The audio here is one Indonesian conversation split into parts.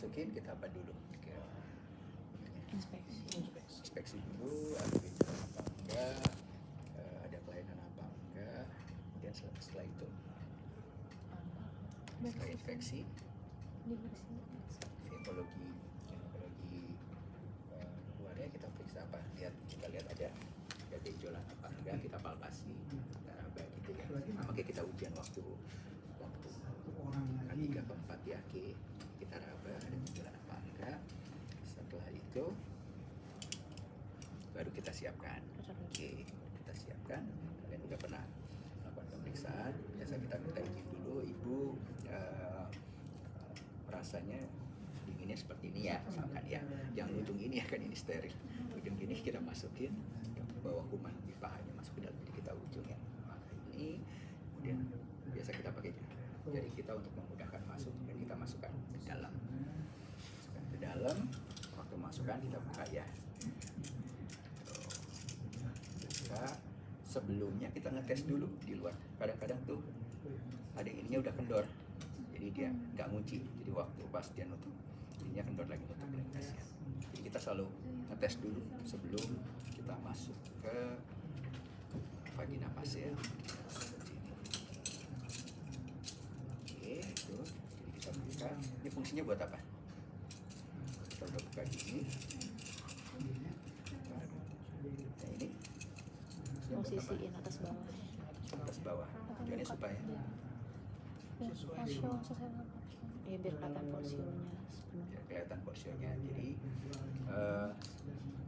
masukin kita apa dulu? Inspeksi dulu, ada gejala apa enggak, ada kelainan apa enggak. Kemudian setelah itu, setelah inspeksi, ekologi luarnya kita periksa apa? Kita lihat ada benjolan apa enggak, kita palpasi, kita raba gitu ya. Makanya kita ujian waktu K3 ke-4 ya, kita raba ada benjolan apa enggak. Setelah itu baru kita siapkan. Kita siapkan. Kalian udah pernah melakukan pemeriksaan, biasa kita minta izin dulu, ibu rasanya dinginnya seperti ini ya, misalkan ya, jangan ujung ini ya, kan ini steril, ujung ini kita masukin ke bawah kuman di pahanya, masuk ke dalam, jadi kita ujungnya maka ini, kemudian biasa kita pakai jari kita untuk memudahkan masuk, dan kita masukkan ke dalam, waktu masukkan kita buka ya. Sebelumnya kita ngetes dulu di luar, kadang-kadang tuh ada ininya udah kendor, jadi dia nggak ngunci, jadi waktu pas dia nutup ininya kendor lagi, nutup lagi tesnya. Jadi kita selalu ngetes dulu sebelum kita masuk ke vagina pasien. Oke, itu jadi kita buka. Ini fungsinya buat apa? Kita udah buka gini. Nah ini posisiin atas bawah. Tujuannya supaya ya biar kelihatan porsinya sepenuhnya. ya, kelihatan porsinya. Jadi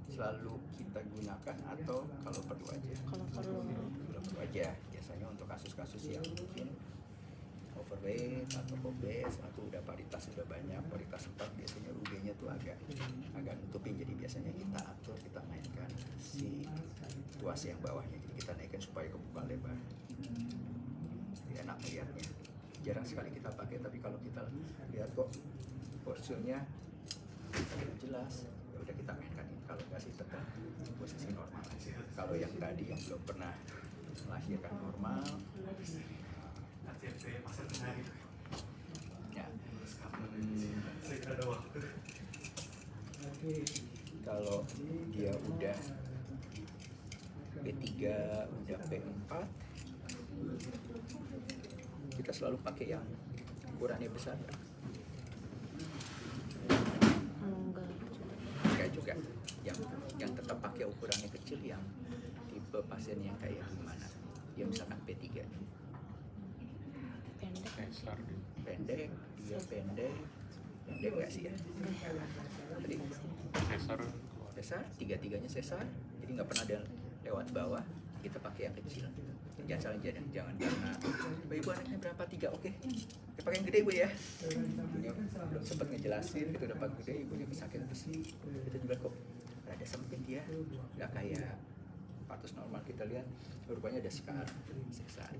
selalu kita gunakan atau kalau perlu aja? Kalau perlu aja. Biasanya untuk kasus-kasus yang mungkin overweight atau obes atau udah paritas sudah banyak, paritas 4 biasanya UB-nya tuh agak nutupin, jadi biasanya kita atur, kita naikkan si tuas yang bawahnya, jadi kita naikkan supaya kebuka lebar, enak melihatnya. Jarang sekali kita pakai, tapi kalau kita lihat kok posturnya jelas, ya udah kita mainkan ini. Kalau nggak sih tetap posisi normal. Kalau yang tadi yang belum pernah melahirkan normal, ya. Kalau dia udah B3, udah B4, kita selalu pakai yang ukurannya besar. Enggak juga. Yang tetap pakai ukurannya kecil, yang tipe pasien yang kayak gimana? Dia misalkan P3. Pendek, dia pendek nggak sih ya? Tadi sesar, tiga-tiganya sesar, jadi nggak pernah ada lewat bawah. Kita pakai yang kecil. Jangan karena ibu anaknya berapa 3, oke. Kita pakai yang gede ibu ya. Ibunya belum sempat ngejelasin, kita udah pakai gede, ibunya sakit besi. Kita juga kok ada sempit ya, nggak kayak patus normal. Kita lihat rupanya ada sesar.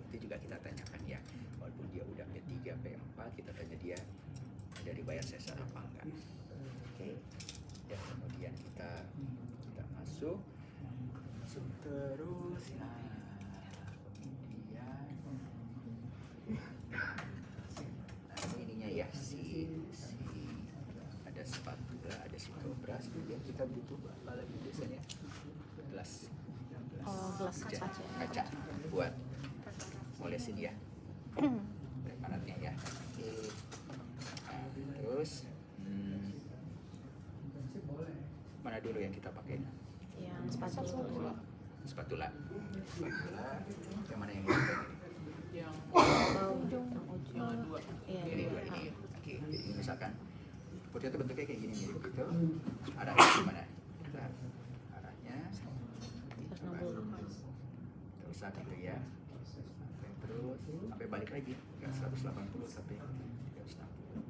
Itu juga kita tanyakan ya, walaupun dia udah P3, P4, kita tanya dia ada dibayar sesar apa enggak. Oke. Dan kemudian kita masuk terus. Ininya ya, si ada spatula, ada sitobras, kemudian kita butuh apa lagi biasanya? Gelas kaca buat molesin ya, preparatnya ya. Terus mana dulu yang kita pakai? Yang spatula. Yang mana yang kita pakai? Yang ujung. Ini dua ini. Oke, jadi misalkan putih itu bentuknya kayak gini mirip gitu. Arahnya gimana? Arahnya terus dulu ya. Terus sampai balik lagi ke 180 sampai 360.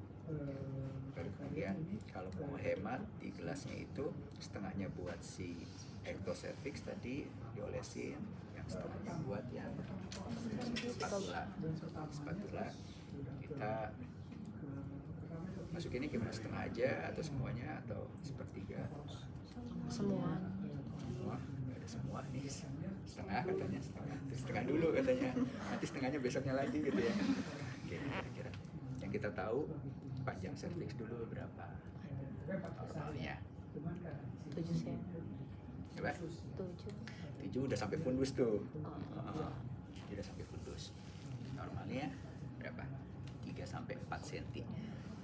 Baru kemudian kalau mau hemat di gelasnya itu setengahnya buat si ectocervix tadi diolesin, yang setengahnya buat yang spatula. Kita masukinnya gimana, setengah aja atau semuanya atau sepertiga? Semua Ada semua nih, setengah katanya, setengah dulu katanya, nanti setengahnya besoknya lagi gitu ya. Oke, kira-kira yang kita tahu panjang cervix dulu berapa normalnya? 7 cm. Coba 7 udah sampai fundus tuh. Udah sampai fundus. Normalnya berapa? 3 sampai 4 cm.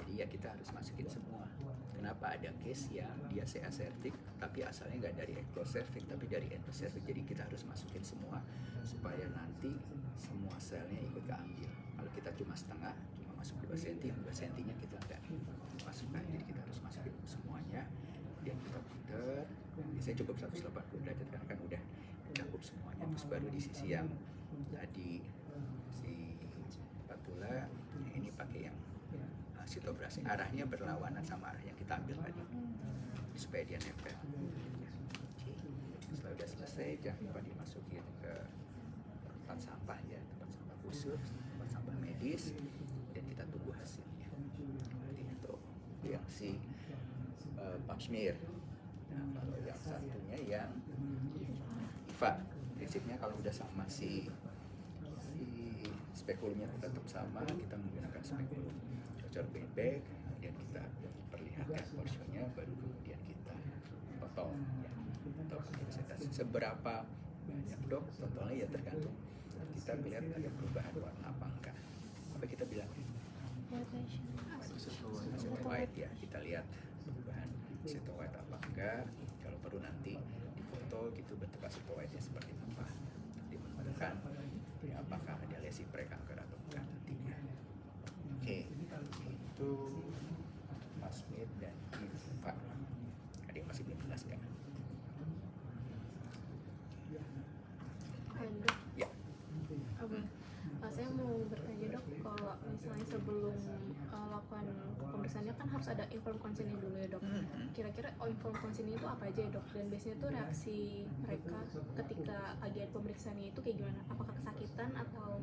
Jadi ya kita harus masukin semua. Kenapa ada case yang dia CA cervix tapi asalnya nggak dari ectocervix tapi dari endocervix. Jadi kita harus masukin semua supaya nanti semua selnya ikut keambil. Kalau kita cuma setengah, cuma masuk 2 cm, 2 cm-nya kita nggak masukkan. Jadi kita harus masukin semuanya. Kemudian kita putar. Biasanya cukup 180 derajat karena kan udah cakup semuanya. Terus baru di sisi yang tadi si patula ini pakai yang sitobrasi, arahnya berlawanan sama arah yang kita ambil tadi supaya dia nempel. Setelah udah selesai jangan lupa dimasukin ke tempat sampah ya, tempat sampah khusus, tempat sampah medis, dan kita tunggu hasilnya. Itu yang si pap smear. Nah, kalau yang satunya yang IVA, prinsipnya kalau udah sama si spekulumnya tetap sama, kita menggunakan spekulum cocok bebek, kemudian kita perlihatkan porsinya, baru kemudian kita potong ya, atau presentasi seberapa banyak dok, totalnya ya tergantung kita melihat ada perubahan warna apa enggak. Apa kita bilang white ya, kita lihat perubahan white apa enggak. Kalau perlu nanti difoto gitu bentuk white-nya seperti apa, dimenangkan ya, apakah ada lesi prekanker atau bukan nantinya. Oke, itu pap smear dan IVA. Ada yang masih belum jelas kan? Dok, Ya. Saya mau bertanya dok, kalau misalnya sebelum lakukan pemeriksaannya kan harus ada informed consent dulu ya dok. Kira-kira informed consent itu apa aja ya dok? Dan biasanya tuh reaksi mereka ketika agen pemeriksaannya itu kayak gimana? Apakah kesakitan atau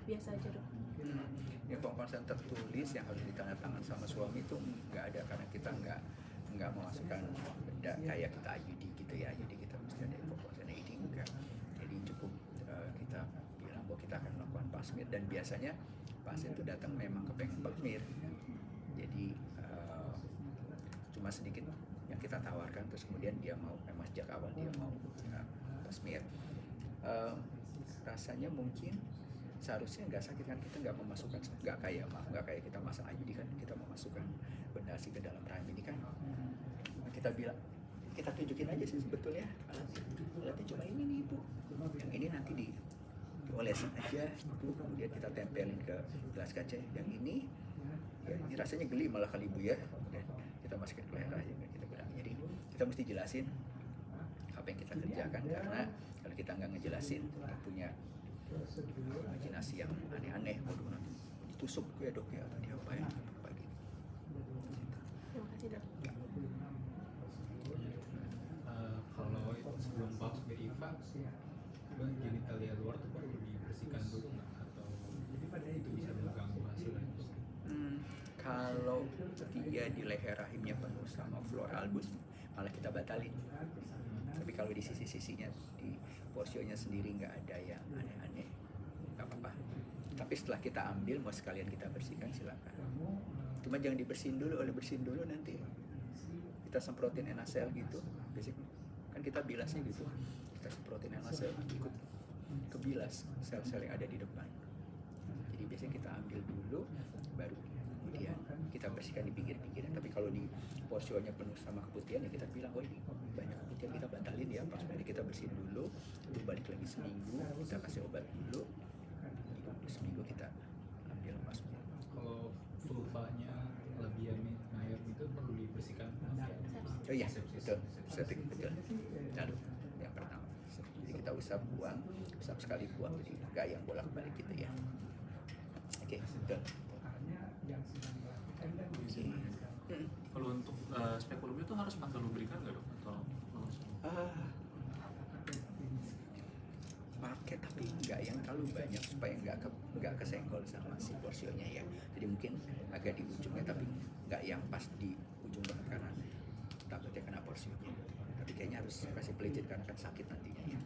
biasa aja dok? Informed consent tertulis yang harus ditandatangan sama suami itu nggak ada, karena kita nggak memasukkan benda kayak kita IUD gitu ya. IUD kita mesti ada informed consent, ini enggak. Jadi cukup kita bilang bahwa kita akan melakukan pap smear, dan biasanya pasien itu datang memang kepengen pap smear. Jadi cuma sedikit yang kita tawarkan, terus kemudian dia mau, memang sejak awal dia mau pap smear. Rasanya mungkin seharusnya nggak sakit kan, kita nggak memasukkan, nggak kayak kita masang IUD kan, kita memasukkan bendasi ke dalam rahim ini kan, kita bilang kita tunjukin aja sih sebetulnya alatnya cuma ini nih ibu, yang ini nanti diolesin aja ibu, kemudian kita tempelin ke gelas kaca, yang ini ya ini rasanya geli malah kali ibu ya, dan kita masukin ke leher aja kita bilang. Jadi kita mesti jelasin apa yang kita kerjakan, karena kalau kita nggak ngejelasin, kita punya imajinasi yang aneh-aneh, waduh nanti ditusuk ya dok ya, atau diapain apa gitu. Terima kasih dok. Kalau itu sebelum pap smear IVA, genitalia luar tuh perlu dibersihkan dulu nggak, atau itu bisa mengganggu hasilnya? Kalau dia di leher rahimnya penuh sama floor albus, malah kita batalin. Tapi kalau di sisi-sisinya, di porsionya sendiri nggak ada yang aneh-aneh, nggak apa-apa. Tapi setelah kita ambil, mau sekalian kita bersihkan silakan. Cuma jangan dibersihin dulu, bersihin dulu nanti kita semprotin NaCl gitu. Biasanya kan kita bilasnya gitu, kita semprotin NaCl ikut kebilas sel-sel yang ada di depan. Jadi biasanya kita ambil dulu, baru kemudian kita bersihkan di pinggir-pinggirnya. Tapi kalau di porsionya penuh sama keputihan, ya kita bilang, oh ini banyak keputihan, kita batalin ya, pas kita bersihin dulu, itu balik lagi seminggu, kita kasih obat dulu, seminggu kita ambil masuknya. Kalau vulvanya labia major itu perlu dibersihkan? Oh iya, betul, septic betul. Lalu yang pertama, jadi kita usap buang, usap sekali buang, jadi nggak yang bolak-balik gitu ya. Oke, betul. Kalau untuk spekulum itu harus pakai lubrikan nggak dok? Atau langsung? Pakai, tapi nggak yang terlalu banyak supaya nggak kesenggol sama si porsionya ya. Jadi mungkin agak di ujungnya, tapi nggak yang pas di ujung banget karena takutnya kena porsionya. Tapi kayaknya harus kasih pelicin karena kan sakit nantinya ya.